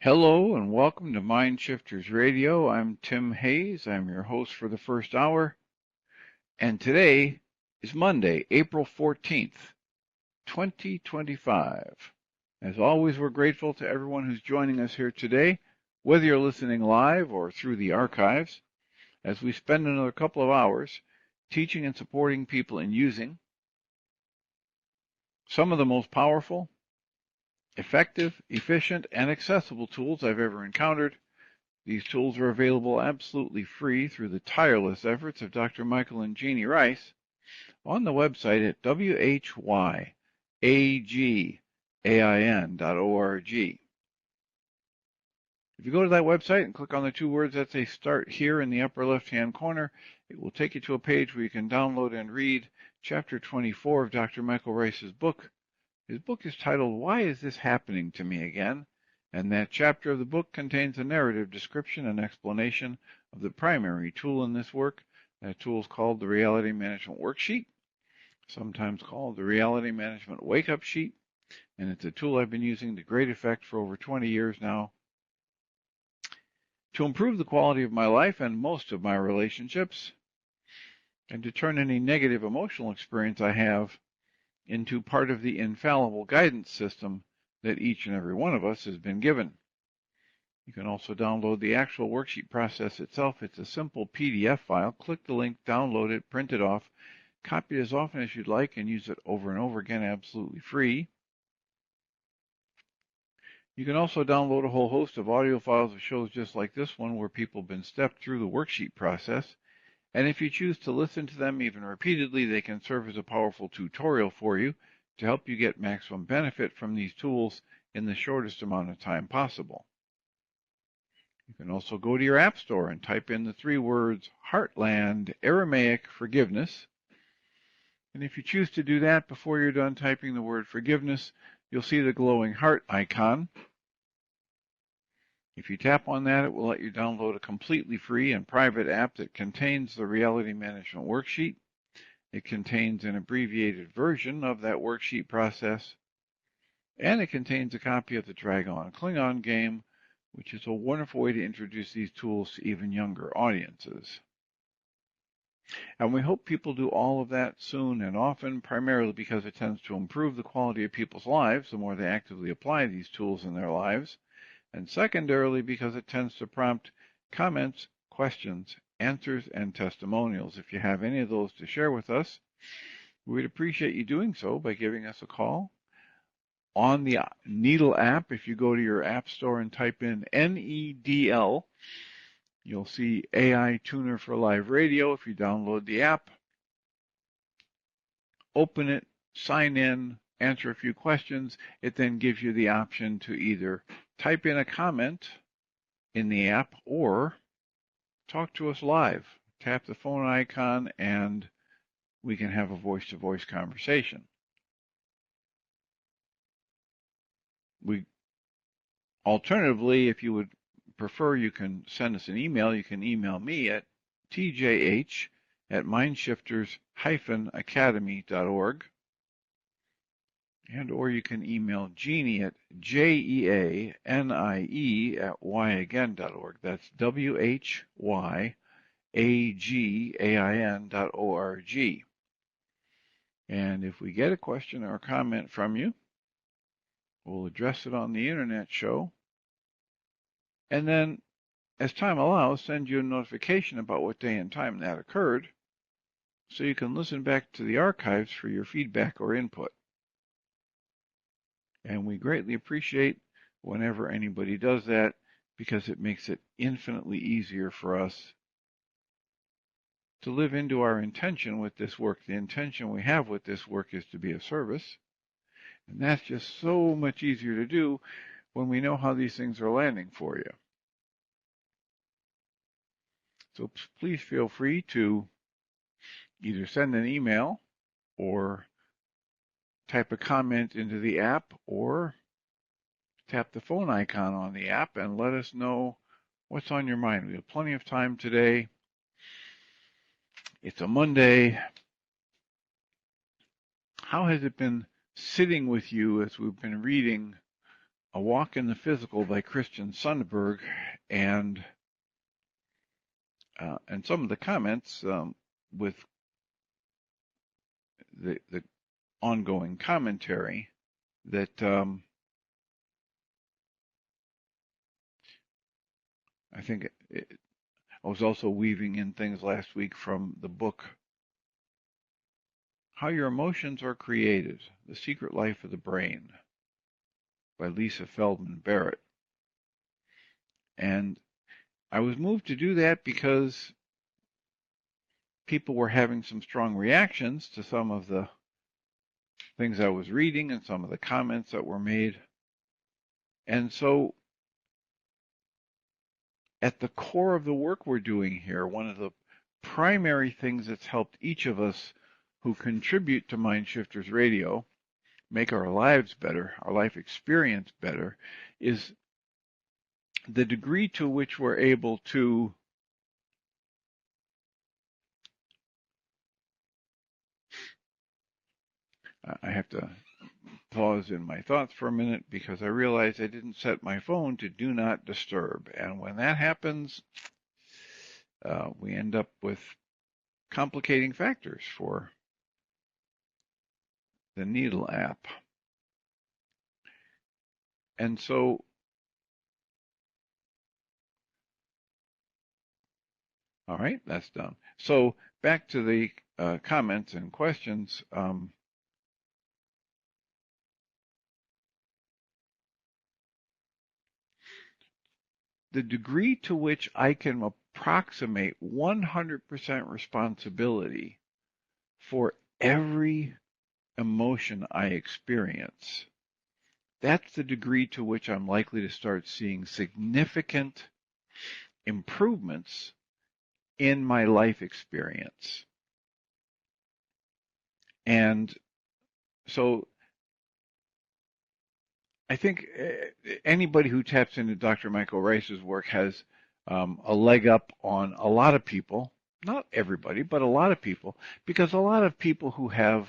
Hello and welcome to Mind Shifters Radio. I'm Tim Hayes. I'm your host for the first hour. And today is Monday, April 14th, 2025. As always, we're grateful to everyone who's joining us here today, whether you're listening live or through the archives, as we spend another couple of hours teaching and supporting people in using some of the most powerful, effective, efficient, and accessible tools I've ever encountered. These tools are available absolutely free through the tireless efforts of Dr. Michael and Jeannie Ryce on the website at whyagain.org. If you go to that website and click on the two words that say Start Here in the upper left-hand corner, it will take you to a page where you can download and read Chapter 24 of Dr. Michael Ryce's book. His book is titled, Why Is This Happening to Me Again? And that chapter of the book contains a narrative description and explanation of the primary tool in this work. That tool is called the Reality Management Worksheet, sometimes called the Reality Management Wake-Up Sheet, and it's a tool I've been using to great effect for over 20 years now to improve the quality of my life and most of my relationships, and to turn any negative emotional experience I have into part of the infallible guidance system that each and every one of us has been given. You can also download the actual worksheet process itself. It's a simple PDF file. Click the link, download it, print it off, copy it as often as you'd like, and use it over and over again absolutely free. You can also download a whole host of audio files of shows just like this one where people have been stepped through the worksheet process. And if you choose to listen to them even repeatedly, they can serve as a powerful tutorial for you to help you get maximum benefit from these tools in the shortest amount of time possible. You can also go to your App Store and type in the three words Heartland Aramaic Forgiveness. And if you choose to do that before you're done typing the word forgiveness, you'll see the glowing heart icon. If you tap on that, it will let you download a completely free and private app that contains the Reality Management Worksheet. It contains an abbreviated version of that worksheet process, and it contains a copy of the Dragon Klingon game, which is a wonderful way to introduce these tools to even younger audiences. And we hope people do all of that soon and often, primarily because it tends to improve the quality of people's lives the more they actively apply these tools in their lives, and secondarily because it tends to prompt comments, questions, answers, and testimonials. If you have any of those to share with us, we'd appreciate you doing so by giving us a call. On the Needle app, if you go to your App Store and type in NEDL, you'll see AI Tuner for Live Radio. If you download the app, open it, sign in, answer a few questions, it then gives you the option to either type in a comment in the app or talk to us live. Tap the phone icon and we can have a voice-to-voice conversation. Alternatively, if you would prefer, you can send us an email. You can email me at tjh@mindshifters-academy.org. And or you can email Jeannie at jeanie@whyagain.org. That's whyagain.org. And if we get a question or a comment from you, we'll address it on the internet show. And then, as time allows, send you a notification about what day and time that occurred, so you can listen back to the archives for your feedback or input. And we greatly appreciate whenever anybody does that, because it makes it infinitely easier for us to live into our intention with this work. The intention we have with this work is to be of service. And that's just so much easier to do when we know how these things are landing for you. So please feel free to either send an email or type a comment into the app or tap the phone icon on the app and let us know what's on your mind. We have plenty of time today. It's a Monday. How has it been sitting with you as we've been reading A Walk in the Physical by Christian Sundberg, and some of the comments with the ongoing commentary that I think I was also weaving in things last week from the book How Your Emotions Are Created, The Secret Life of the Brain by Lisa Feldman Barrett. And I was moved to do that because people were having some strong reactions to some of the things I was reading and some of the comments that were made. And so at the core of the work we're doing here, one of the primary things that's helped each of us who contribute to Mind Shifters Radio make our lives better, our life experience better, is the degree to which we're able to I have to pause in my thoughts for a minute because I realized I didn't set my phone to do not disturb. And when that happens, we end up with complicating factors for the Needle app. And so all right, that's done. So back to the comments and questions. The degree to which I can approximate 100% responsibility for every emotion I experience, that's the degree to which I'm likely to start seeing significant improvements in my life experience. And so I think anybody who taps into Dr. Michael Ryce's work has a leg up on a lot of people, not everybody, but a lot of people, because a lot of people who have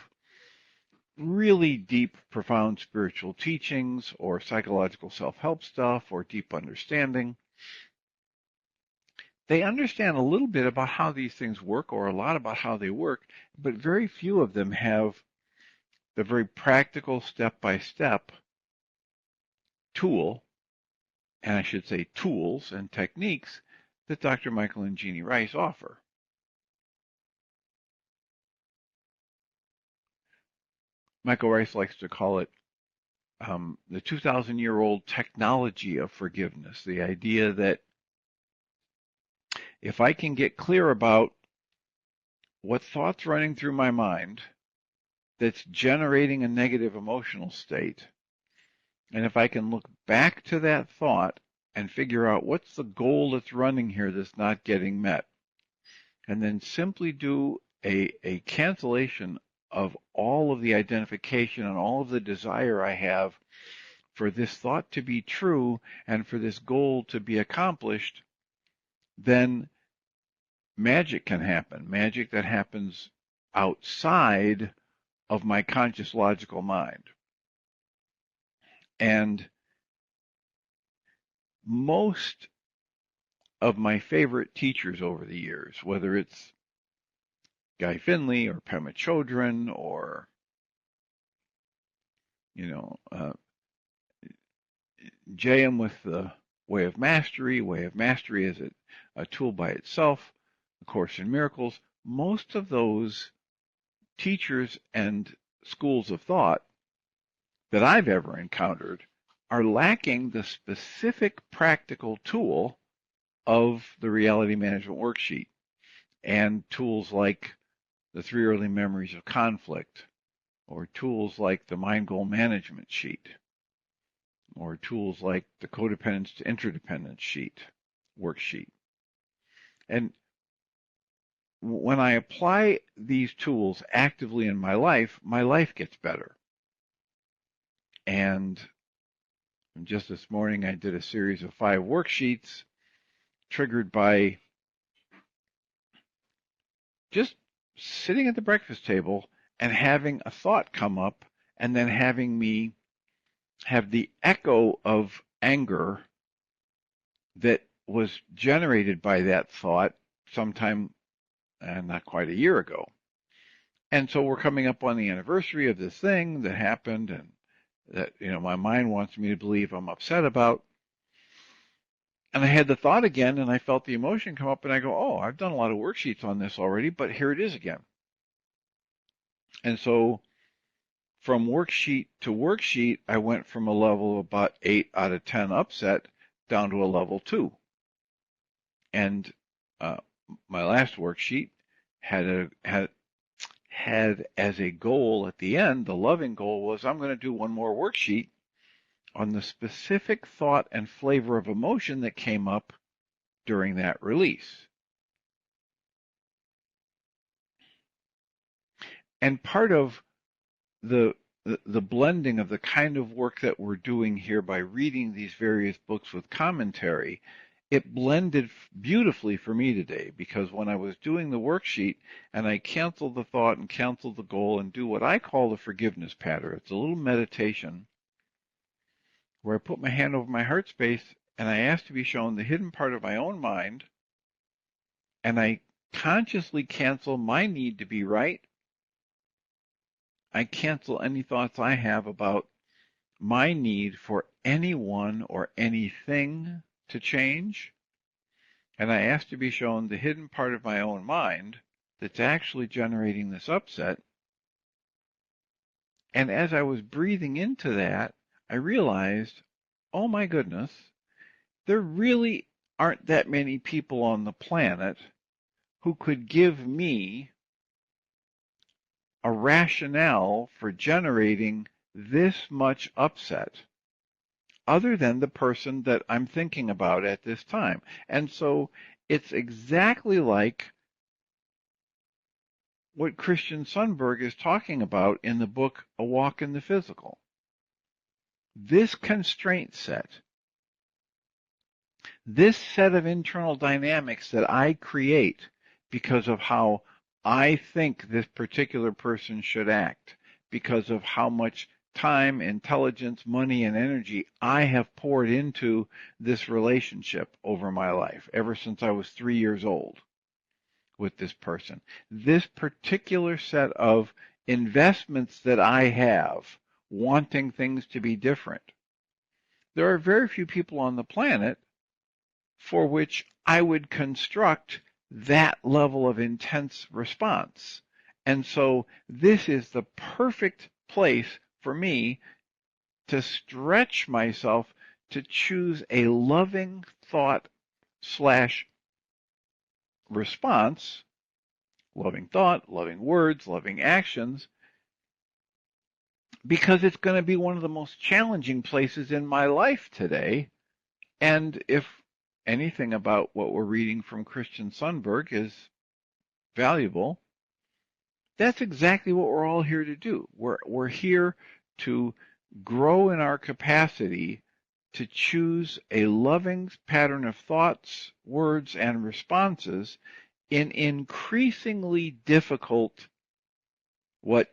really deep, profound spiritual teachings or psychological self-help stuff or deep understanding, they understand a little bit about how these things work or a lot about how they work, but very few of them have the very practical step-by-step tool, and I should say tools and techniques that Dr. Michael and Jeannie Ryce offer. Michael Ryce likes to call it the 2,000-year-old technology of forgiveness, the idea that if I can get clear about what thought's running through my mind that's generating a negative emotional state, and if I can look back to that thought and figure out what's the goal that's running here that's not getting met, and then simply do a cancellation of all of the identification and all of the desire I have for this thought to be true and for this goal to be accomplished, then magic can happen. Magic that happens outside of my conscious logical mind. And most of my favorite teachers over the years, whether it's Guy Finley or Pema Chodron or, J.M. with the Way of Mastery. Way of Mastery is a tool by itself. A Course in Miracles. Most of those teachers and schools of thought that I've ever encountered are lacking the specific practical tool of the reality management worksheet and tools like the 3 early memories of conflict, or tools like the mind goal management sheet, or tools like the codependence to interdependence worksheet. And when I apply these tools actively in my life gets better. And just this morning, I did a series of 5 worksheets triggered by just sitting at the breakfast table and having a thought come up and then having me have the echo of anger that was generated by that thought sometime, not quite a year ago. And so we're coming up on the anniversary of this thing that happened and that, my mind wants me to believe I'm upset about. And I had the thought again and I felt the emotion come up and I go, oh, I've done a lot of worksheets on this already, but here it is again. And so from worksheet to worksheet, I went from a level of about 8 out of 10 upset down to a level 2. And my last worksheet had as a goal at the end, the loving goal was I'm going to do one more worksheet on the specific thought and flavor of emotion that came up during that release. And part of the blending of the kind of work that we're doing here by reading these various books with commentary, it blended beautifully for me today, because when I was doing the worksheet and I canceled the thought and canceled the goal and do what I call the forgiveness pattern, it's a little meditation where I put my hand over my heart space and I ask to be shown the hidden part of my own mind, and I consciously cancel my need to be right. I cancel any thoughts I have about my need for anyone or anything to change. And I ask to be shown the hidden part of my own mind that's actually generating this upset. And as I was breathing into that, I realized, oh my goodness, there really aren't that many people on the planet who could give me a rationale for generating this much upset other than the person that I'm thinking about at this time. And so it's exactly like what Christian Sundberg is talking about in the book A Walk in the Physical. This constraint set, this set of internal dynamics that I create because of how I think this particular person should act, because of how much time, intelligence, money, and energy I have poured into this relationship over my life, ever since I was 3 years old with this person. This particular set of investments that I have, wanting things to be different. There are very few people on the planet for which I would construct that level of intense response. And so this is the perfect place for me to stretch myself to choose a loving thought slash response, loving thought, loving words, loving actions, because it's going to be one of the most challenging places in my life today. And if anything about what we're reading from Christian Sundberg is valuable, that's exactly what we're all here to do. We're here to grow in our capacity to choose a loving pattern of thoughts, words, and responses in increasingly difficult, what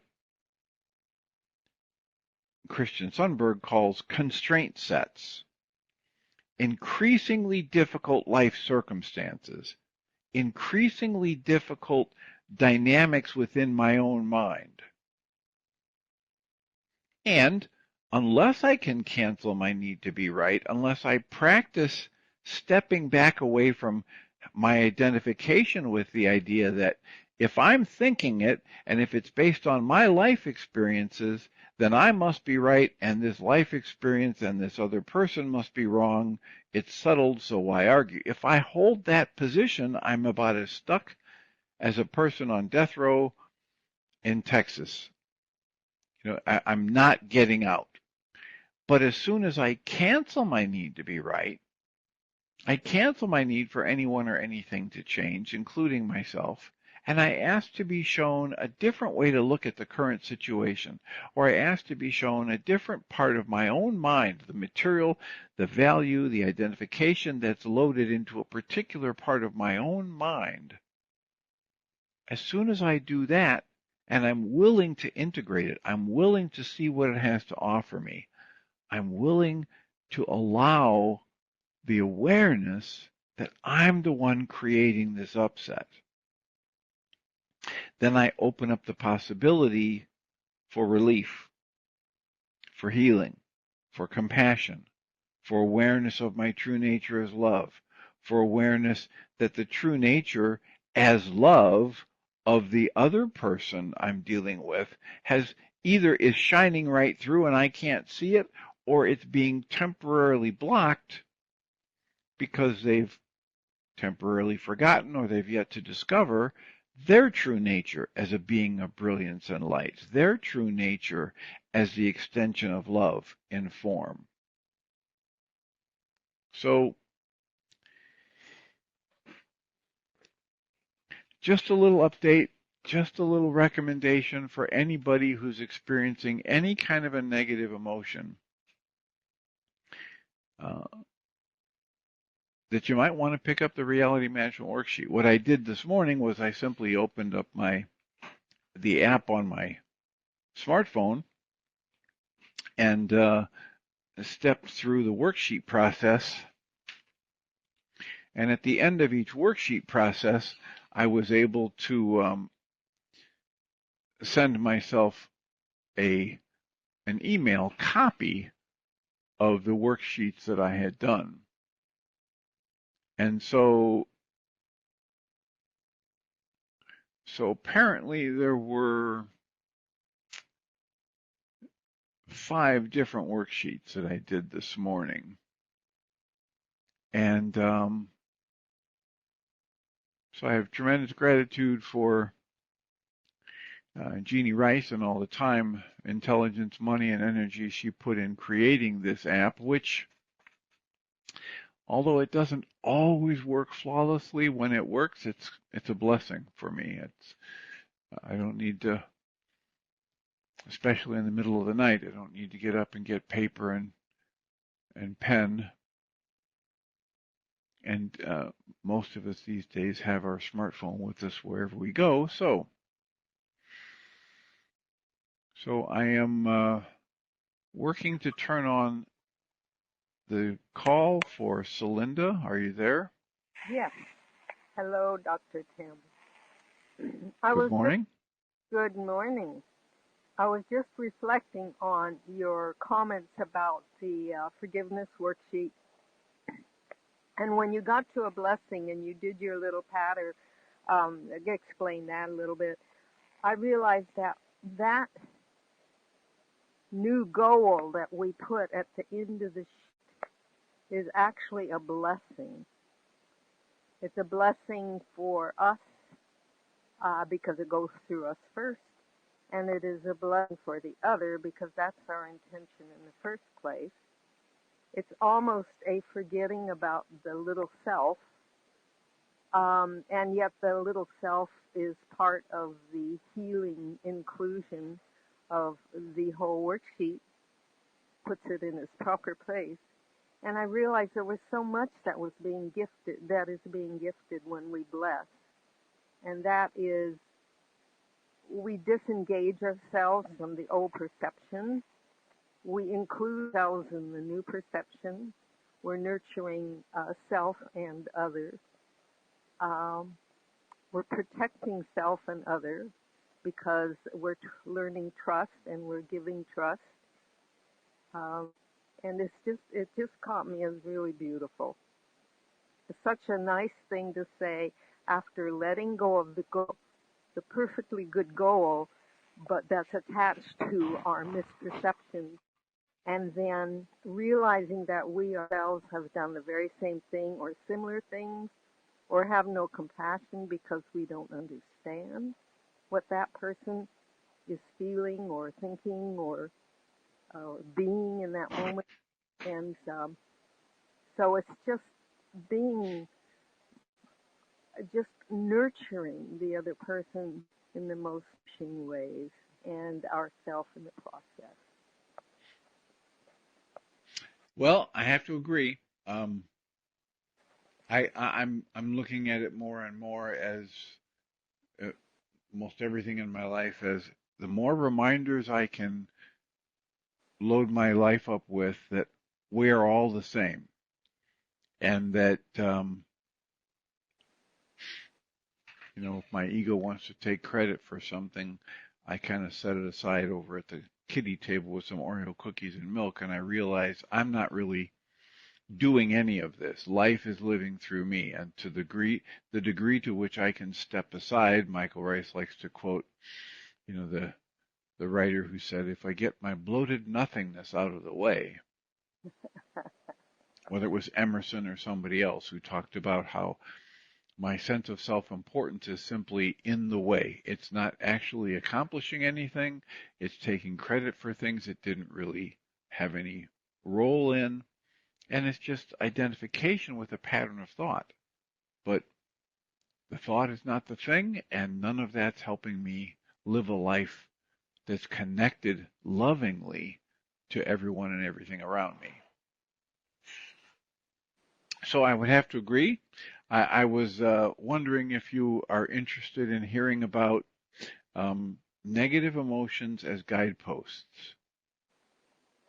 Christian Sundberg calls constraint sets, increasingly difficult life circumstances, increasingly difficult dynamics within my own mind. And unless I can cancel my need to be right, unless I practice stepping back away from my identification with the idea that if I'm thinking it and if it's based on my life experiences, then I must be right and this life experience and this other person must be wrong. It's settled, so why argue? If I hold that position, I'm about as stuck as a person on death row in Texas. I'm not getting out. But as soon as I cancel my need to be right, I cancel my need for anyone or anything to change, including myself, and I ask to be shown a different way to look at the current situation, or I ask to be shown a different part of my own mind, the material, the value, the identification that's loaded into a particular part of my own mind. As soon as I do that, and I'm willing to integrate it, I'm willing to see what it has to offer me, I'm willing to allow the awareness that I'm the one creating this upset. Then I open up the possibility for relief, for healing, for compassion, for awareness of my true nature as love, for awareness that the true nature as love of the other person I'm dealing with either is shining right through and I can't see it, or it's being temporarily blocked because they've temporarily forgotten or they've yet to discover their true nature as a being of brilliance and light, their true nature as the extension of love in form. So, just a little update, just a little recommendation for anybody who's experiencing any kind of a negative emotion that you might want to pick up the reality management worksheet. What I did this morning was I simply opened up the app on my smartphone and stepped through the worksheet process. And at the end of each worksheet process, I was able to send myself an email copy of the worksheets that I had done. And so apparently there were 5 different worksheets that I did this morning. And so I have tremendous gratitude for Jeannie Ryce and all the time, intelligence, money, and energy she put in creating this app, which, although it doesn't always work flawlessly, when it works, it's a blessing for me. I don't need to, especially in the middle of the night, I don't need to get up and get paper and pen. And most of us these days have our smartphone with us wherever we go. So I am working to turn on the call for Celinda. Are you there? Yes. Hello, Dr. Tim. Good morning. Good morning. I was just reflecting on your comments about the forgiveness worksheet. And when you got to a blessing and you did your little pattern, explain that a little bit, I realized that new goal that we put at the end of the sheet is actually a blessing. It's a blessing for us because it goes through us first, and it is a blessing for the other because that's our intention in the first place. It's almost a forgetting about the little self, and yet the little self is part of the healing inclusion of the whole worksheet, puts it in its proper place. And I realized there was so much that is being gifted when we bless. And that is, we disengage ourselves from the old perception. We include ourselves in the new perception. We're nurturing self and others. We're protecting self and others because we're learning trust and we're giving trust. And it just caught me as really beautiful. It's such a nice thing to say after letting go of the perfectly good goal, but that's attached to our misperceptions, and then realizing that we ourselves have done the very same thing or similar things, or have no compassion because we don't understand what that person is feeling or thinking or being in that moment. And so it's just nurturing the other person in the most touching ways and ourselves in the process. Well, I have to agree. I'm looking at it more and more as most everything in my life as the more reminders I can load my life up with that we are all the same, and that if my ego wants to take credit for something, I kind of set it aside over at the kiddie table with some Oreo cookies and milk, and I realize I'm not really doing any of this. Life is living through me, and to the degree to which I can step aside, Michael Ryce likes to quote, the writer who said, if I get my bloated nothingness out of the way, whether it was Emerson or somebody else who talked about how my sense of self-importance is simply in the way. It's not actually accomplishing anything. It's taking credit for things it didn't really have any role in. And it's just identification with a pattern of thought. But the thought is not the thing, and none of that's helping me live a life that's connected lovingly to everyone and everything around me. So I would have to agree. I was wondering if you are interested in hearing about negative emotions as guideposts.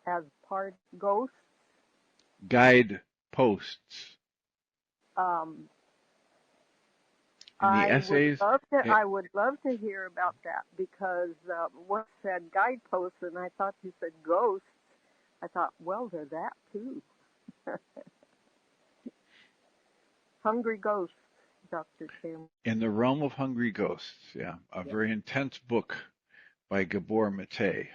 As part ghosts? Guideposts. Um, In the I essays. would love to hear about that, because one said guideposts and I thought you said ghosts. I thought, well, they're that too. Hungry Ghosts, Dr. Tim. In the Realm of Hungry Ghosts, yeah, a very intense book by Gabor Mate.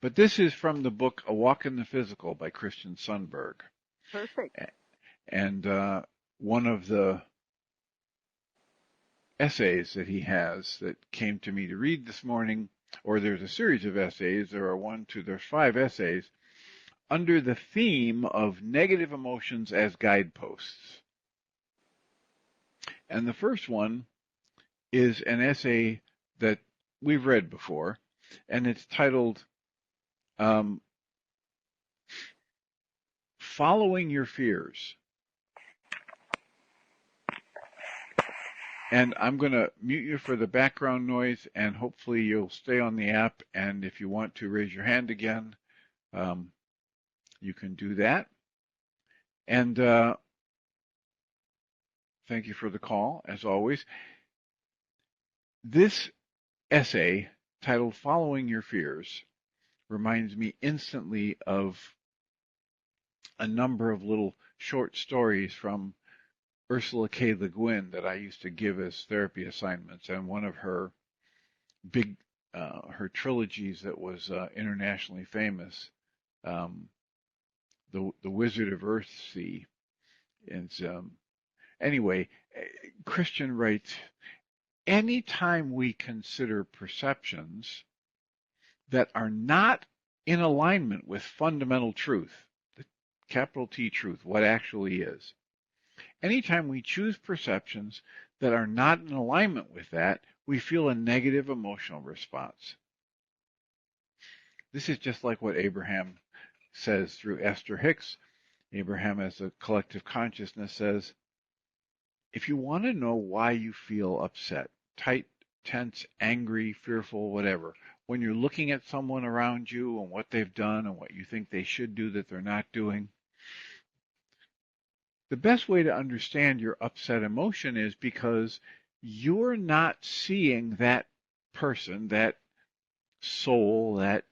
But this is from the book A Walk in the Physical by Christian Sundberg. Perfect. And one of the essays that he has that came to me to read this morning, or there's a series of essays, there's 5 essays, under the theme of negative emotions as guideposts. And the first one is an essay that we've read before, and it's titled Following Your Fears. And I'm going to mute you for the background noise, and hopefully you'll stay on the app, and if you want to raise your hand again, you can do that. And thank you for the call, as always. This essay, titled Following Your Fears, reminds me instantly of a number of little short stories from Ursula K. Le Guin that I used to give as therapy assignments, and one of her her trilogies that was internationally famous, the Wizard of Earthsea. And anyway, Christian writes, anytime we consider perceptions that are not in alignment with fundamental truth, the capital T truth, what actually is, anytime we choose perceptions that are not in alignment with that, we feel a negative emotional response. This is just like what Abraham says through Esther Hicks. Abraham, as a collective consciousness, says, if you want to know why you feel upset, tight, tense, angry, fearful, whatever, when you're looking at someone around you and what they've done and what you think they should do that they're not doing, the best way to understand your upset emotion is because you're not seeing that person, that soul, that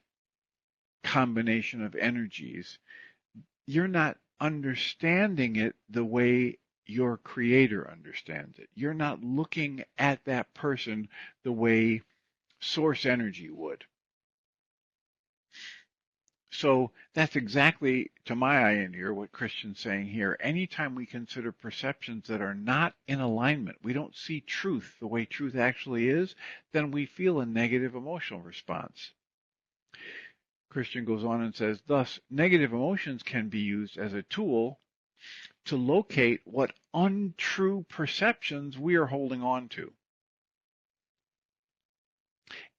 combination of energies. You're not understanding it the way your creator understands it. You're not looking at that person the way source energy would. So that's exactly, to my eye and ear, what Christian's saying here. Anytime we consider perceptions that are not in alignment, we don't see truth the way truth actually is, then we feel a negative emotional response. Christian goes on and says, thus, negative emotions can be used as a tool to locate what untrue perceptions we are holding on to.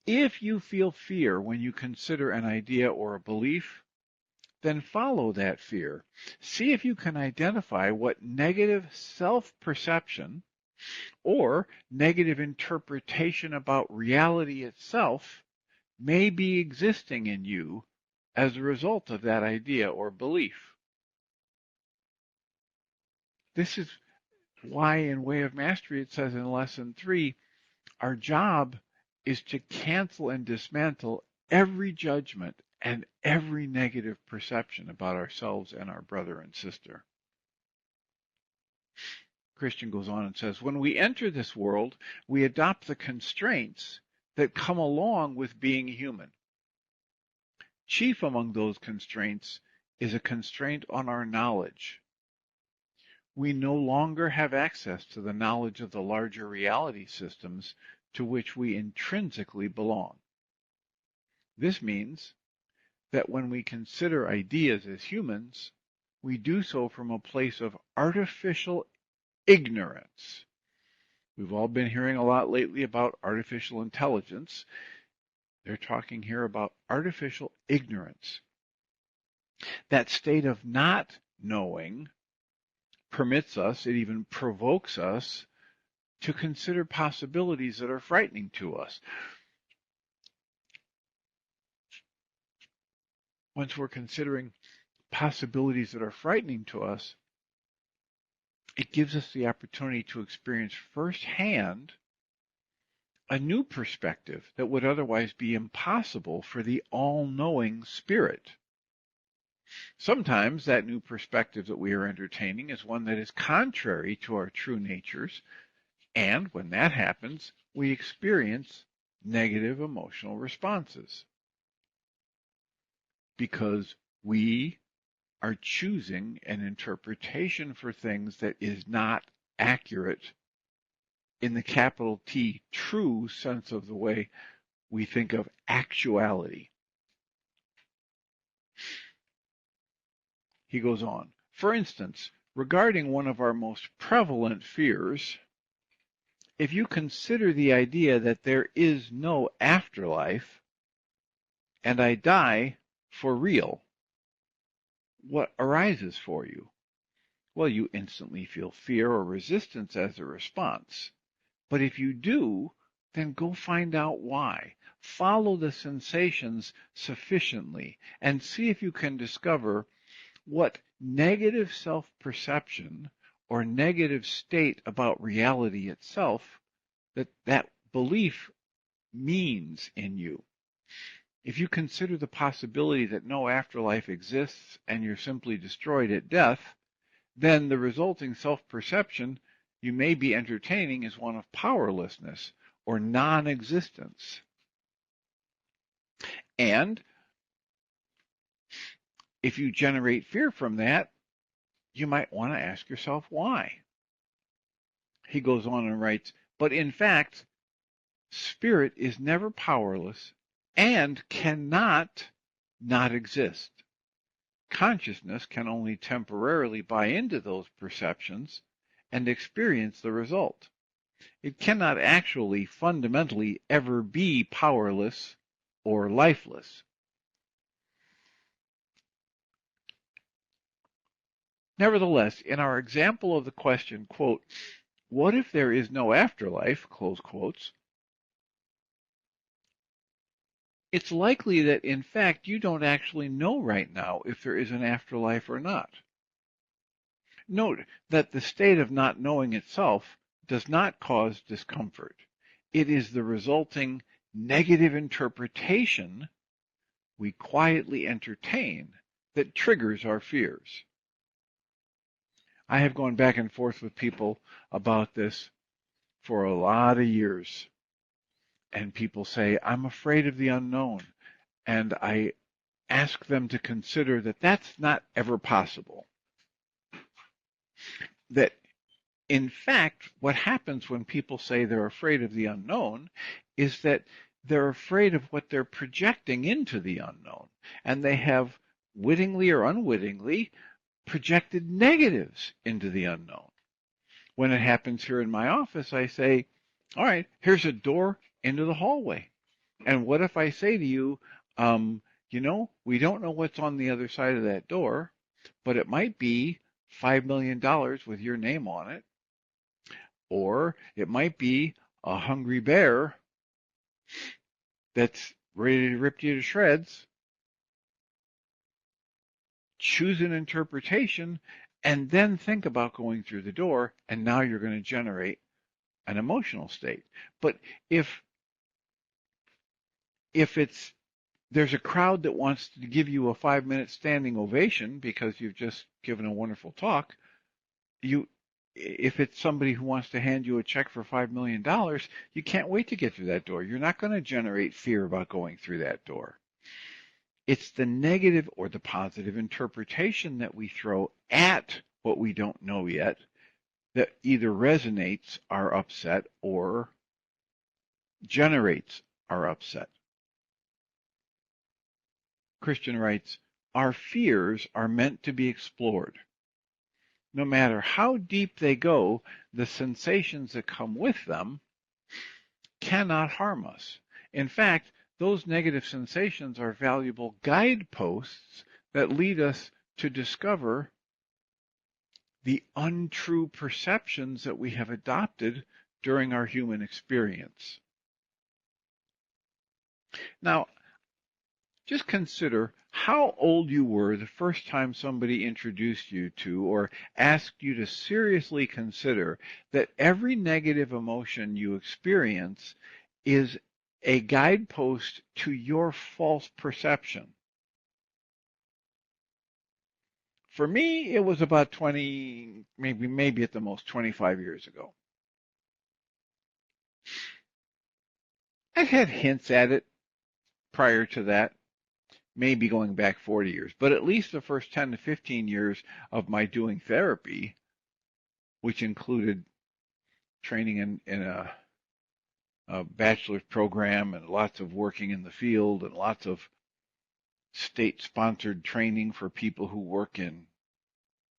If you feel fear when you consider an idea or a belief, then follow that fear. See if you can identify what negative self-perception or negative interpretation about reality itself may be existing in you as a result of that idea or belief. This is why in Way of Mastery it says in Lesson 3, our job is to cancel and dismantle every judgment and every negative perception about ourselves and our brother and sister. Christian goes on and says, when we enter this world, we adopt the constraints that come along with being human. Chief among those constraints is a constraint on our knowledge. We no longer have access to the knowledge of the larger reality systems to which we intrinsically belong. This means that when we consider ideas as humans, we do so from a place of artificial ignorance. We've all been hearing a lot lately about artificial intelligence. They're talking here about artificial ignorance. That state of not knowing permits us, it even provokes us to consider possibilities that are frightening to us. Once we're considering possibilities that are frightening to us, it gives us the opportunity to experience firsthand a new perspective that would otherwise be impossible for the all-knowing spirit. Sometimes that new perspective that we are entertaining is one that is contrary to our true natures, and when that happens, we experience negative emotional responses because we are choosing an interpretation for things that is not accurate in the capital T true sense of the way we think of actuality. He goes on, for instance, regarding one of our most prevalent fears, if you consider the idea that there is no afterlife and I die for real, what arises for you? Well, you instantly feel fear or resistance as a response. But if you do, then go find out why. Follow the sensations sufficiently and see if you can discover what negative self-perception or negative state about reality itself that belief means in you. If you consider the possibility that no afterlife exists and you're simply destroyed at death, then the resulting self-perception you may be entertaining is one of powerlessness or non-existence. And if you generate fear from that, you might want to ask yourself why. He goes on and writes, but in fact, spirit is never powerless and cannot not exist. Consciousness can only temporarily buy into those perceptions and experience the result. It cannot actually fundamentally ever be powerless or lifeless. Nevertheless, in our example of the question, quote, what if there is no afterlife, close quotes, it's likely that in fact you don't actually know right now if there is an afterlife or not. Note that the state of not knowing itself does not cause discomfort. It is the resulting negative interpretation we quietly entertain that triggers our fears. I have gone back and forth with people about this for a lot of years. And people say, I'm afraid of the unknown. And I ask them to consider that that's not ever possible. That in fact, what happens when people say they're afraid of the unknown is that they're afraid of what they're projecting into the unknown. And they have, wittingly or unwittingly, projected negatives into the unknown. When it happens here in my office, I say, all right, here's a door into the hallway. And what if I say to you, we don't know what's on the other side of that door, but it might be $5 million with your name on it, or it might be a hungry bear that's ready to rip you to shreds. choose an interpretation, and then think about going through the door, and now you're going to generate an emotional state. But if there's a crowd that wants to give you a 5-minute standing ovation because you've just given a wonderful talk, if it's somebody who wants to hand you a check for $5 million, you can't wait to get through that door. You're not going to generate fear about going through that door. It's the negative or the positive interpretation that we throw at what we don't know yet that either resonates our upset or generates our upset. Christian writes, our fears are meant to be explored. No matter how deep they go, the sensations that come with them cannot harm us. In fact, those negative sensations are valuable guideposts that lead us to discover the untrue perceptions that we have adopted during our human experience. Now, just consider how old you were the first time somebody introduced you to or asked you to seriously consider that every negative emotion you experience is a guidepost to your false perception. For me, it was about 20, maybe at the most 25 years ago. I've had hints at it prior to that, maybe going back 40 years, but at least the first 10 to 15 years of my doing therapy, which included training in a bachelor's program and lots of working in the field and lots of state-sponsored training for people who work in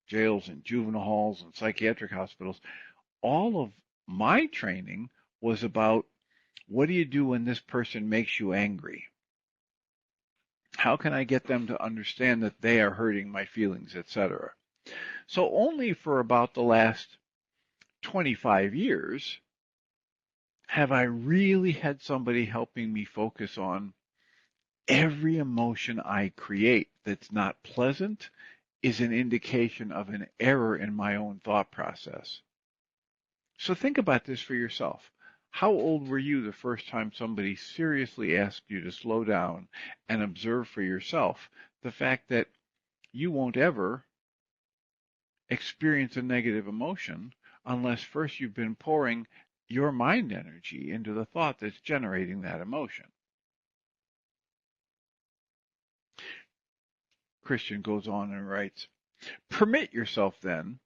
jails and juvenile halls and psychiatric hospitals. All of my training was about what do you do when this person makes you angry? How can I get them to understand that they are hurting my feelings, etc.? So only for about the last 25 years have I really had somebody helping me focus on every emotion I create that's not pleasant is an indication of an error in my own thought process. So think about this for yourself. How old were you the first time somebody seriously asked you to slow down and observe for yourself the fact that you won't ever experience a negative emotion unless first you've been pouring your mind energy into the thought that's generating that emotion? Christian goes on and writes, permit yourself then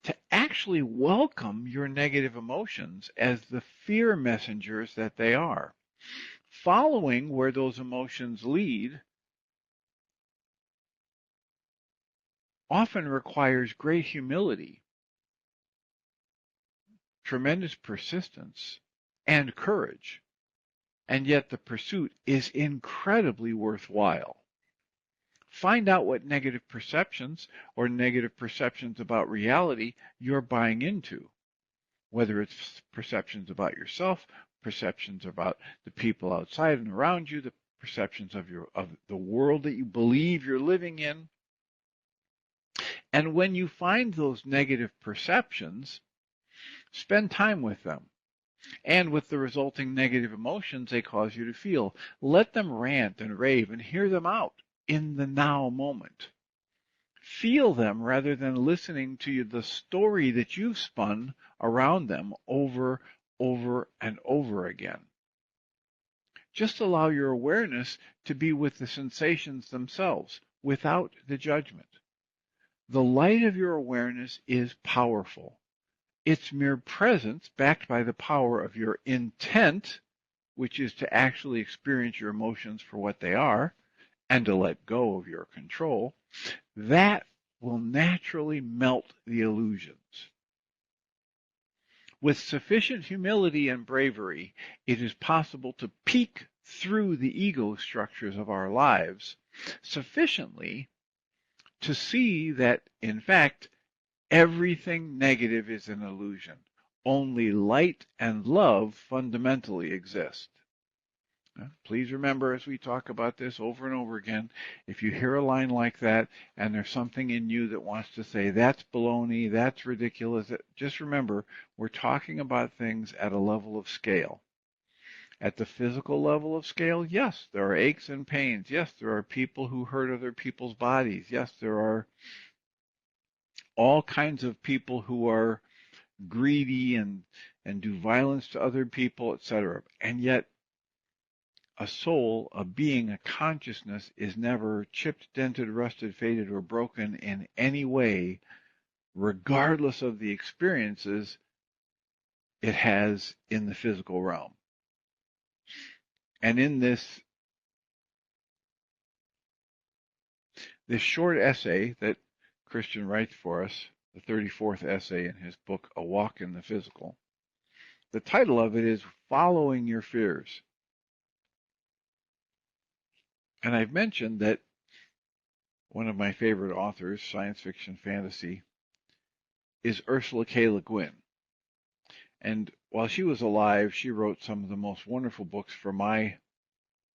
to actually welcome your negative emotions as the fear messengers that they are. Following where those emotions lead often requires great humility, tremendous persistence, and courage, and yet the pursuit is incredibly worthwhile. Find out what negative perceptions or negative perceptions about reality you're buying into, whether it's perceptions about yourself, perceptions about the people outside and around you, the perceptions of the world that you believe you're living in. And when you find those negative perceptions, spend time with them and with the resulting negative emotions they cause you to feel. Let them rant and rave and hear them out in the now moment. Feel them rather than listening to the story that you've spun around them over and over again. Just allow your awareness to be with the sensations themselves without the judgment. The light of your awareness is powerful. Its mere presence, backed by the power of your intent, which is to actually experience your emotions for what they are, and to let go of your control, that will naturally melt the illusions. With sufficient humility and bravery, it is possible to peek through the ego structures of our lives sufficiently to see that, in fact, everything negative is an illusion. Only light and love fundamentally exist. Please remember, as we talk about this over and over again, if you hear a line like that and there's something in you that wants to say, that's baloney, that's ridiculous, just remember, we're talking about things at a level of scale. At the physical level of scale, yes, there are aches and pains. Yes, there are people who hurt other people's bodies. Yes, there are all kinds of people who are greedy and do violence to other people, etc. And yet, a soul, a being, a consciousness is never chipped, dented, rusted, faded, or broken in any way, regardless of the experiences it has in the physical realm. And in this short essay that Christian writes for us, the 34th essay in his book, A Walk in the Physical, the title of it is Following Your Fears. And I've mentioned that one of my favorite authors, science fiction fantasy, is Ursula K. Le Guin. And while she was alive, she wrote some of the most wonderful books for my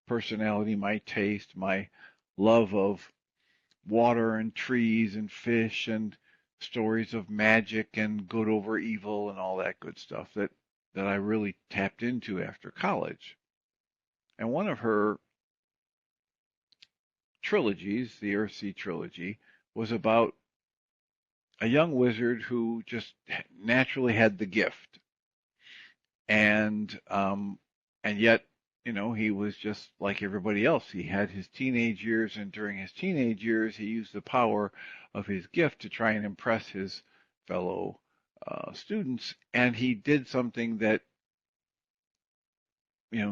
personality, my taste, my love of water and trees and fish and stories of magic and good over evil and all that good stuff that I really tapped into after college. And one of her trilogies, the Earthsea trilogy, was about a young wizard who just naturally had the gift, and yet, he was just like everybody else. He had his teenage years, and during his teenage years, he used the power of his gift to try and impress his fellow students, and he did something that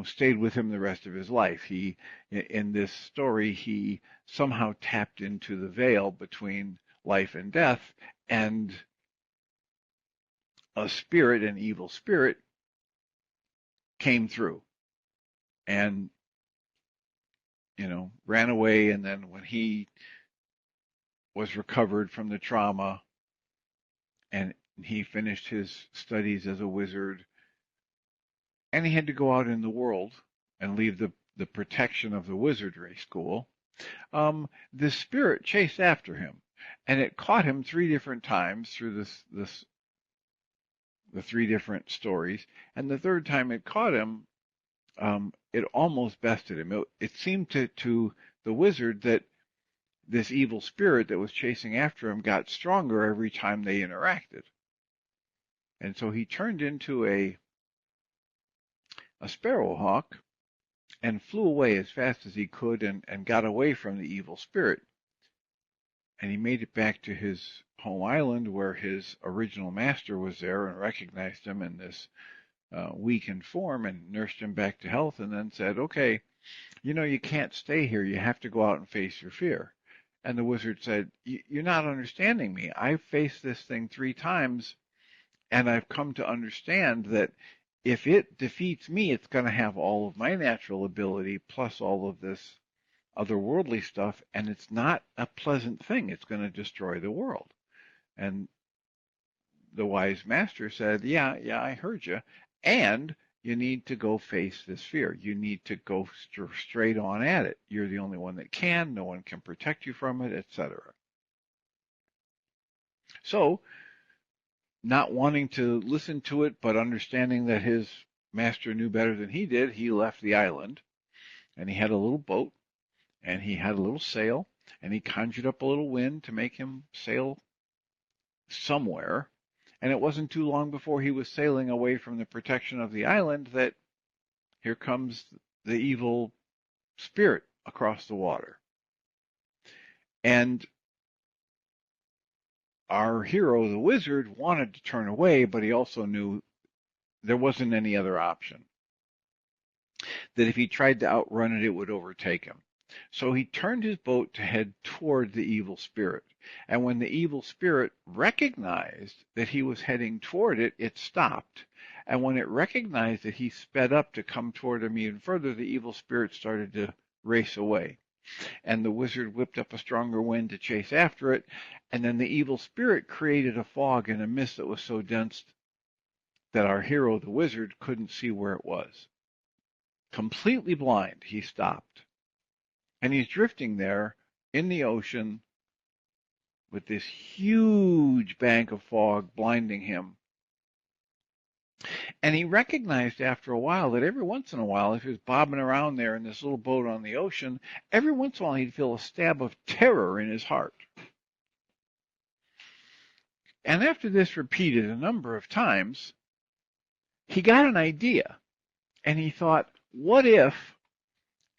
stayed with him the rest of his life. In this story, he somehow tapped into the veil between life and death, and a spirit, an evil spirit, came through and ran away. And then when he was recovered from the trauma and he finished his studies as a wizard, and he had to go out in the world and leave the protection of the wizardry school, this spirit chased after him, and it caught him 3 different times through the 3 different stories. And the third time it caught him, it almost bested him. It seemed to the wizard that this evil spirit that was chasing after him got stronger every time they interacted. And so he turned into a sparrowhawk and flew away as fast as he could and got away from the evil spirit. And he made it back to his home island where his original master was there and recognized him in this weakened form and nursed him back to health, and then said, okay, you can't stay here. You have to go out and face your fear. And the wizard said, you're not understanding me. I've faced this thing 3 times, and I've come to understand that if it defeats me, it's going to have all of my natural ability plus all of this otherworldly stuff, and it's not a pleasant thing. It's going to destroy the world. And the wise master said, yeah, I heard you. And you need to go face this fear. You need to go straight on at it. You're the only one that can. No one can protect you from it, etc. So, not wanting to listen to it, but understanding that his master knew better than he did, he left the island, and he had a little boat, and he had a little sail, and he conjured up a little wind to make him sail somewhere. And it wasn't too long before he was sailing away from the protection of the island that here comes the evil spirit across the water. And our hero, the wizard, wanted to turn away, but he also knew there wasn't any other option. That if he tried to outrun it, it would overtake him. So he turned his boat to head toward the evil spirit. And when the evil spirit recognized that he was heading toward it, it stopped. And when it recognized that he sped up to come toward him even further, the evil spirit started to race away. And the wizard whipped up a stronger wind to chase after it. And then the evil spirit created a fog and a mist that was so dense that our hero, the wizard, couldn't see where it was. completely blind, he stopped. And he's drifting there in the ocean with this huge bank of fog blinding him. And he recognized after a while that every once in a while, if he was bobbing around there in this little boat on the ocean, every once in a while he'd feel a stab of terror in his heart. And after this repeated a number of times, he got an idea. And he thought, what if,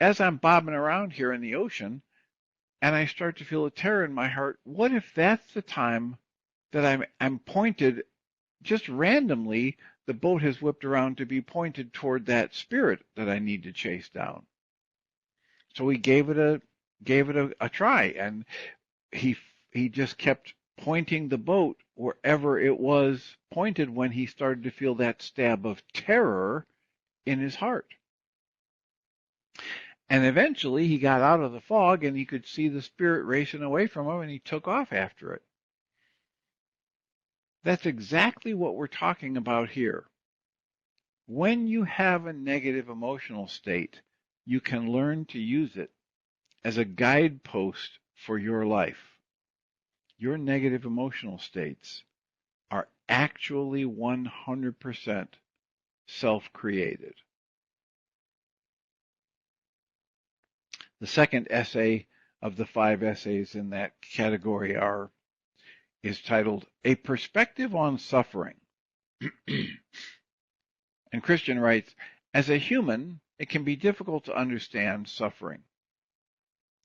as I'm bobbing around here in the ocean, and I start to feel a terror in my heart, what if that's the time that I'm pointed, just randomly, the boat has whipped around to be pointed toward that spirit that I need to chase down. So he gave it a try, and he just kept pointing the boat wherever it was pointed when he started to feel that stab of terror in his heart. And eventually he got out of the fog and he could see the spirit racing away from him, and he took off after it. That's exactly what we're talking about here. When you have a negative emotional state, you can learn to use it as a guidepost for your life. Your negative emotional states are actually 100% self-created. The second essay of the 5 essays in that category is titled A Perspective on Suffering. And Christian writes, as a human, it can be difficult to understand suffering.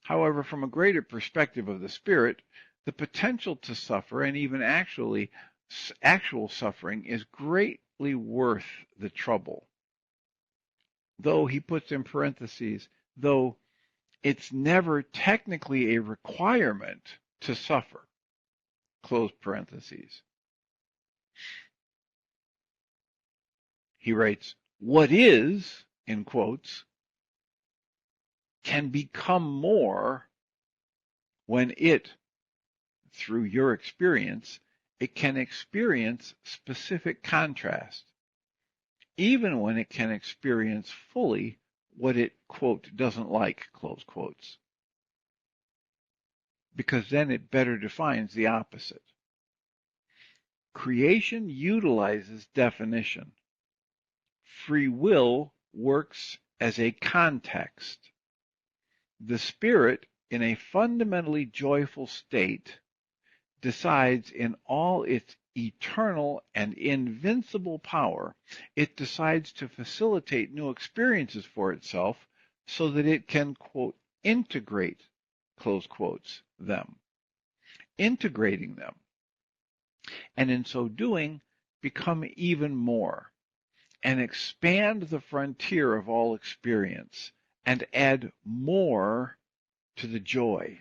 However, from a greater perspective of the spirit, the potential to suffer, and even actual suffering, is greatly worth the trouble. Though, he puts in parentheses, though it's never technically a requirement to suffer, close parentheses. He writes, what is, in quotes, can become more when it, through your experience, it can experience specific contrast, even when it can experience fully what it, quote, doesn't like, close quotes, because then it better defines the opposite. Creation utilizes definition. Free will works as a context. The spirit, in a fundamentally joyful state, decides in all its eternal and invincible power, it decides to facilitate new experiences for itself so that it can, quote, integrate, close quotes, them, integrating them, and in so doing, become even more, and expand the frontier of all experience, and add more to the joy.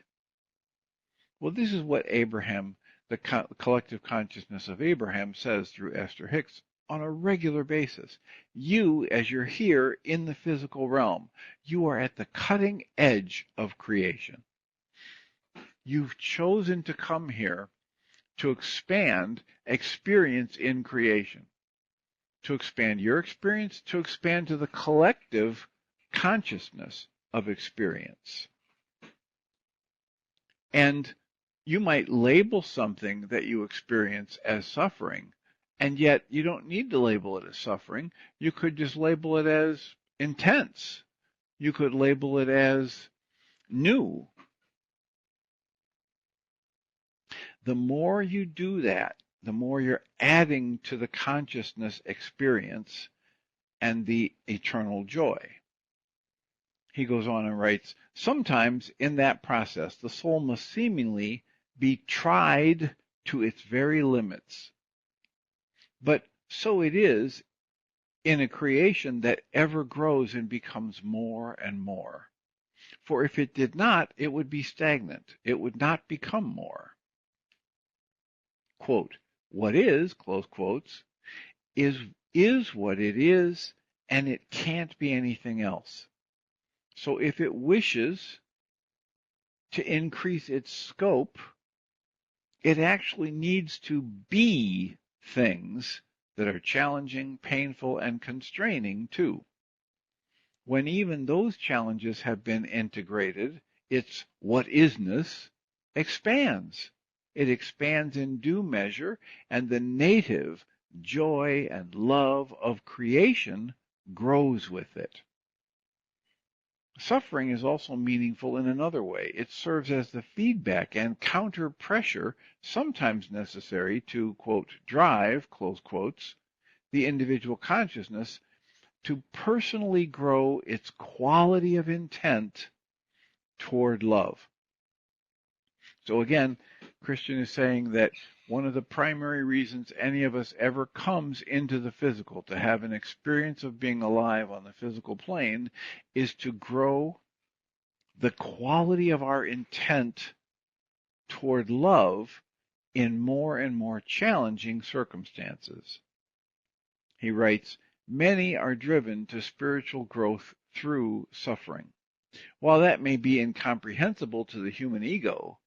Well, this is what Abraham, the collective consciousness of Abraham, says through Esther Hicks on a regular basis. You, as you're here in the physical realm, you are at the cutting edge of creation. You've chosen to come here to expand experience in creation, to expand your experience, to expand to the collective consciousness of experience. And you might label something that you experience as suffering, and yet you don't need to label it as suffering. You could just label it as intense. You could label it as new. The more you do that, the more you're adding to the consciousness experience and the eternal joy. He goes on and writes, sometimes in that process, the soul must seemingly be tried to its very limits. But so it is in a creation that ever grows and becomes more and more. For if it did not, it would be stagnant. It would not become more. Quote, what is, close quotes, is what it is, and it can't be anything else. So if it wishes to increase its scope, it actually needs to be things that are challenging, painful, and constraining too. When even those challenges have been integrated, its what isness expands. It expands in due measure, and the native joy and love of creation grows with it. Suffering is also meaningful in another way. It serves as the feedback and counter pressure sometimes necessary to, quote, drive, close quotes, the individual consciousness to personally grow its quality of intent toward love. So again, Christian is saying that one of the primary reasons any of us ever comes into the physical, to have an experience of being alive on the physical plane, is to grow the quality of our intent toward love in more and more challenging circumstances. He writes, many are driven to spiritual growth through suffering. While that may be incomprehensible to the human ego,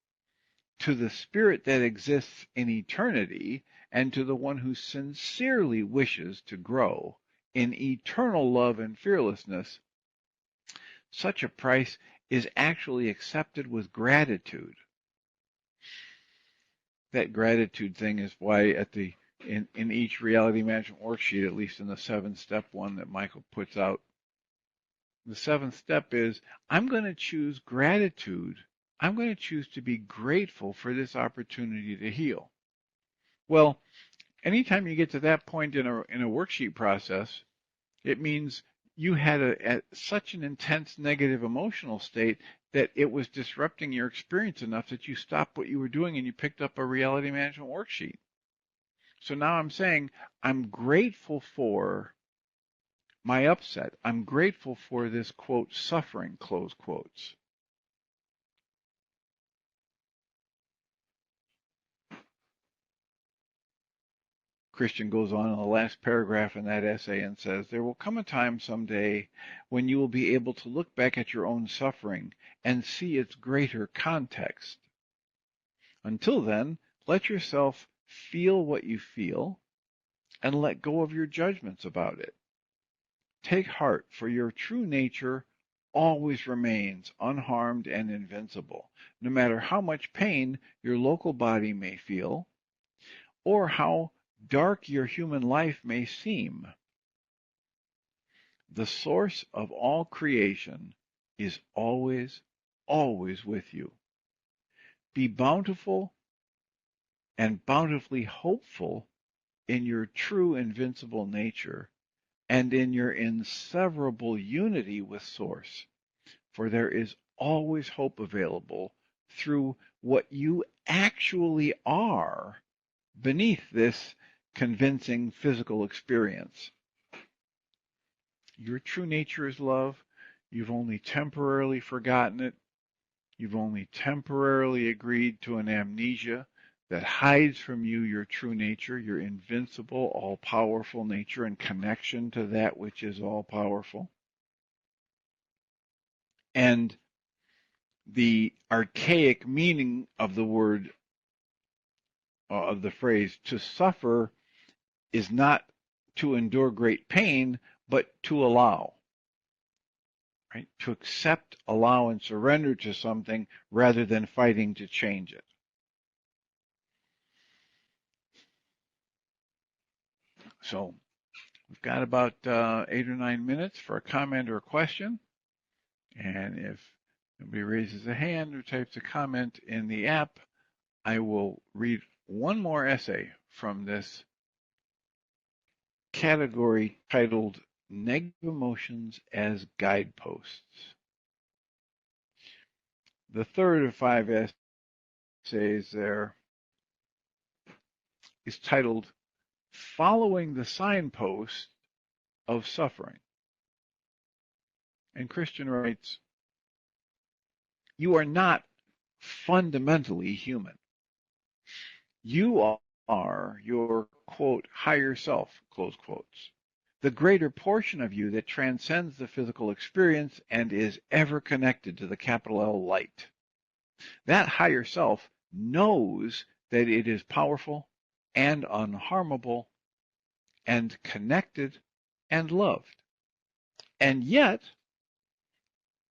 to the spirit that exists in eternity, and to the one who sincerely wishes to grow in eternal love and fearlessness, such a price is actually accepted with gratitude. That gratitude thing is why in each reality management worksheet, at least in the 7-step one that Michael puts out, the 7th step is, I'm going to choose gratitude. I'm going to choose to be grateful for this opportunity to heal. Well, anytime you get to that point in a worksheet process, it means you had such an intense negative emotional state that it was disrupting your experience enough that you stopped what you were doing and you picked up a reality management worksheet. So now I'm saying, I'm grateful for my upset. I'm grateful for this, quote, suffering, close quotes. Christian goes on in the last paragraph in that essay and says, there will come a time someday when you will be able to look back at your own suffering and see its greater context. Until then, let yourself feel what you feel and let go of your judgments about it. Take heart, for your true nature always remains unharmed and invincible, no matter how much pain your local body may feel, or how dark your human life may seem. The source of all creation is always, always with you. Be bountiful and bountifully hopeful in your true invincible nature and in your inseverable unity with Source, for there is always hope available through what you actually are beneath this convincing physical experience. Your true nature is love. You've only temporarily forgotten it. You've only temporarily agreed to an amnesia that hides from you your true nature, your invincible, all-powerful nature and connection to that which is all-powerful. And the archaic meaning of the word, of the phrase, to suffer is not to endure great pain, but to allow. Right? To accept, allow, and surrender to something rather than fighting to change it. So we've got about 8 or 9 minutes for a comment or a question. And if nobody raises a hand or types a comment in the app, I will read one more essay from this category titled Negative Emotions as Guideposts. The third of 5 essays there is titled Following the Signpost of Suffering. And Christian writes, you are not fundamentally human. You are your, quote, higher self, close quotes, the greater portion of you that transcends the physical experience and is ever connected to the capital L light. That higher self knows that it is powerful and unharmable and connected and loved. And yet,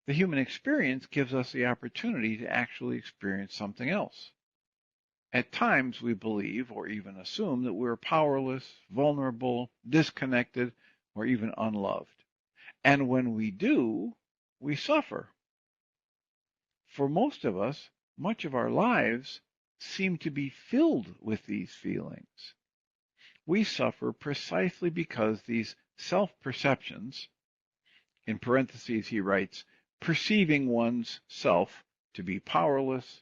The human experience gives us the opportunity to actually experience something else. At times we believe or even assume that we're powerless, vulnerable, disconnected, or even unloved. And when we do, we suffer. For most of us, much of our lives seem to be filled with these feelings. We suffer precisely because these self-perceptions, in parentheses he writes, perceiving one's self to be powerless,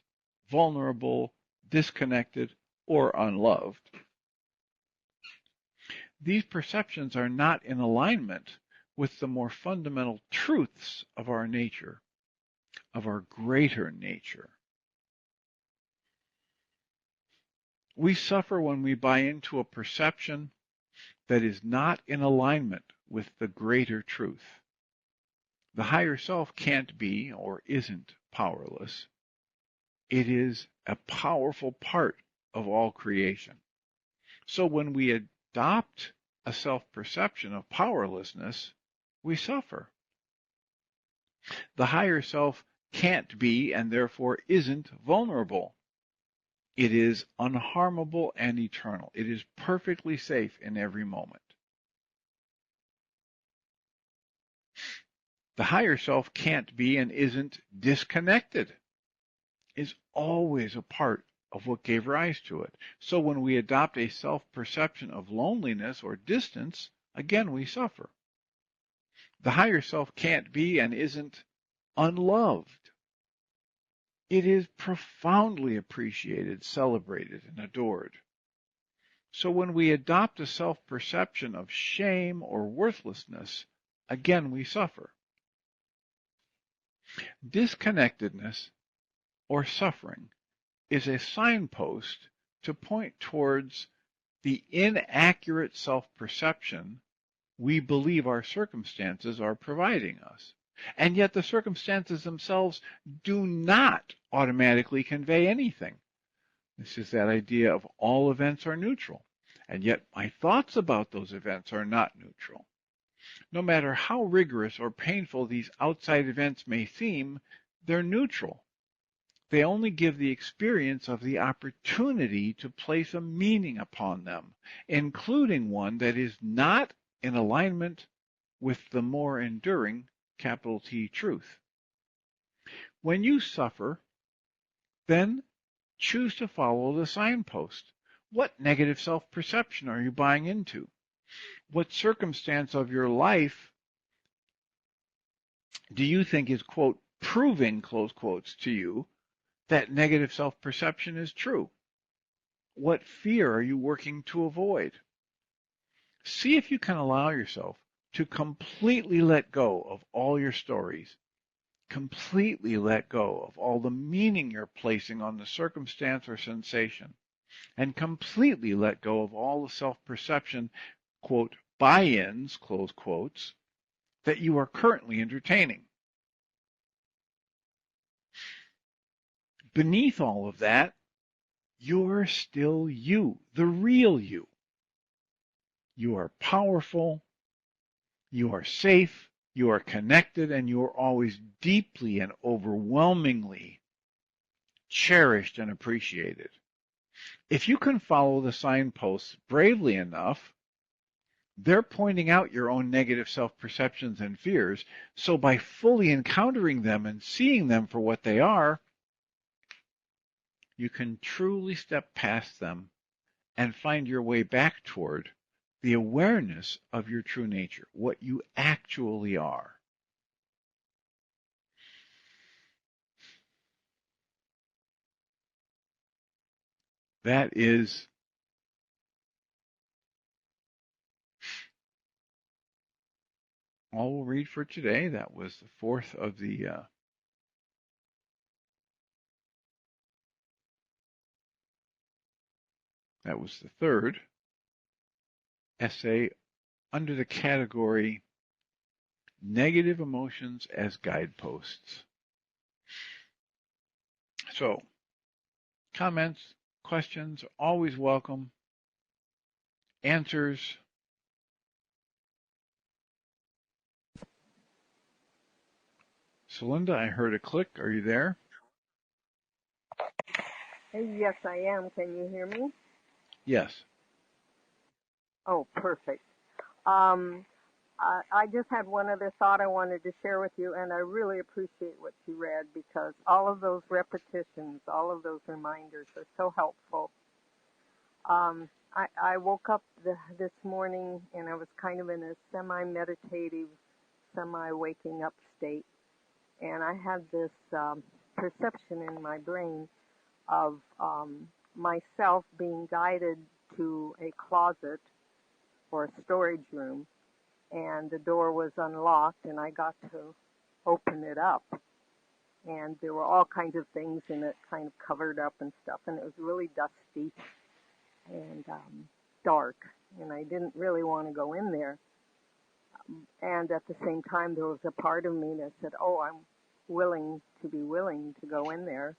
vulnerable, disconnected, or unloved. These perceptions are not in alignment with the more fundamental truths of our nature, of our greater nature. We suffer when we buy into a perception that is not in alignment with the greater truth. The higher self can't be or isn't powerless. It is a powerful part of all creation. So when we adopt a self-perception of powerlessness, we suffer. The higher self can't be and therefore isn't vulnerable. It is unharmable and eternal. It is perfectly safe in every moment. The higher self can't be and isn't disconnected. Is always a part of what gave rise to it. So when we adopt a self-perception of loneliness or distance, again we suffer. The higher self can't be and isn't unloved. It is profoundly appreciated, celebrated, and adored. So when we adopt a self-perception of shame or worthlessness, again we suffer. Disconnectedness or suffering is a signpost to point towards the inaccurate self-perception we believe our circumstances are providing us. And yet the circumstances themselves do not automatically convey anything. This is that idea of all events are neutral. And yet my thoughts about those events are not neutral. No matter how rigorous or painful these outside events may seem, they're neutral. They only give the experience of the opportunity to place a meaning upon them, including one that is not in alignment with the more enduring capital T truth. When you suffer, then choose to follow the signpost. What negative self-perception are you buying into? What circumstance of your life do you think is, quote, proving, close quotes, to you that negative self-perception is true? What fear are you working to avoid? See if you can allow yourself to completely let go of all your stories, completely let go of all the meaning you're placing on the circumstance or sensation, and completely let go of all the self-perception, quote, buy-ins, close quotes, that you are currently entertaining. Beneath all of that, you're still you, the real you. You are powerful, you are safe, you are connected, and you are always deeply and overwhelmingly cherished and appreciated. If you can follow the signposts bravely enough, they're pointing out your own negative self-perceptions and fears, so by fully encountering them and seeing them for what they are, you can truly step past them and find your way back toward the awareness of your true nature, what you actually are. That is all we'll read for today. That was the fourth of the that was the third essay under the category Negative Emotions as Guideposts. So, comments, questions are always welcome. Answers, So Linda, I heard a click. Are you there? Yes, I am. Can you hear me? Yes. Oh, perfect. Um, I just had one other thought I wanted to share with you, and I really appreciate what you read because all of those repetitions, all of those reminders are so helpful. I woke up this morning and I was kind of in a semi-meditative, semi-waking up state, and I had this perception in my brain of myself being guided to a closet or a storage room, and the door was unlocked, and I got to open it up. And there were all kinds of things in it, kind of covered up and stuff, and it was really dusty and dark, and I didn't really want to go in there. And at the same time, there was a part of me that said, "Oh, I'm willing to go in there."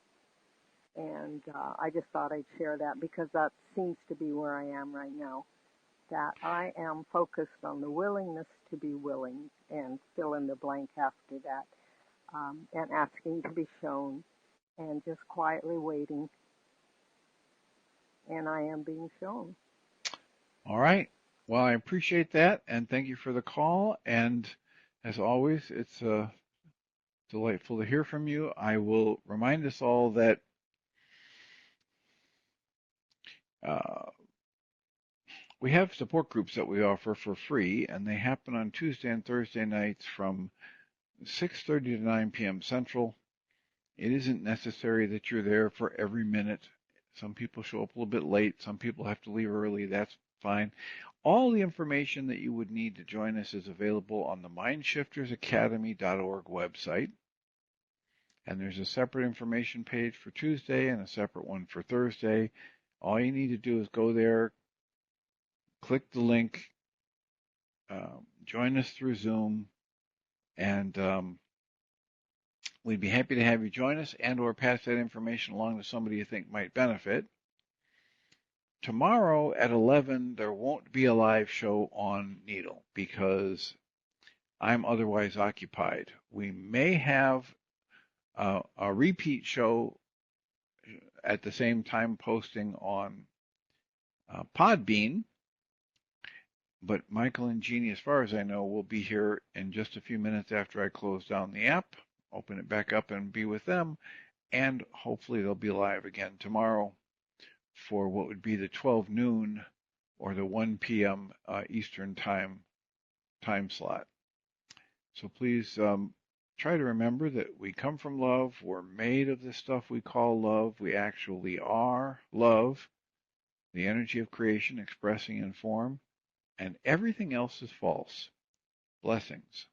And I just thought I'd share that because that seems to be where I am right now. That I am focused on the willingness to be willing and fill in the blank after that, and asking to be shown and just quietly waiting. And I am being shown. All right. Well, I appreciate that, and thank you for the call. And as always, it's delightful to hear from you. I will remind us all that uh, we have support groups that we offer for free, and they happen on Tuesday and Thursday nights from 6:30 to 9 p.m. Central. It isn't necessary that you're there for every minute. Some people show up a little bit late. Some people have to leave early. That's fine. All the information that you would need to join us is available on the mindshiftersacademy.org website. And there's a separate information page for Tuesday and a separate one for Thursday. All you need to do is go there, click the link, join us through Zoom, and we'd be happy to have you join us and or pass that information along to somebody you think might benefit. Tomorrow at 11, there won't be a live show on Needle because I'm otherwise occupied. We may have a repeat show at the same time posting on Podbean, but Michael and Jeannie, as far as I know, will be here in just a few minutes after I close down the app, open it back up and be with them, and hopefully they'll be live again tomorrow for what would be the 12 noon or the 1 p.m. Eastern time slot. So please try to remember that we come from love. We're made of this stuff we call love. We actually are love, the energy of creation expressing in form, and everything else is false. Blessings.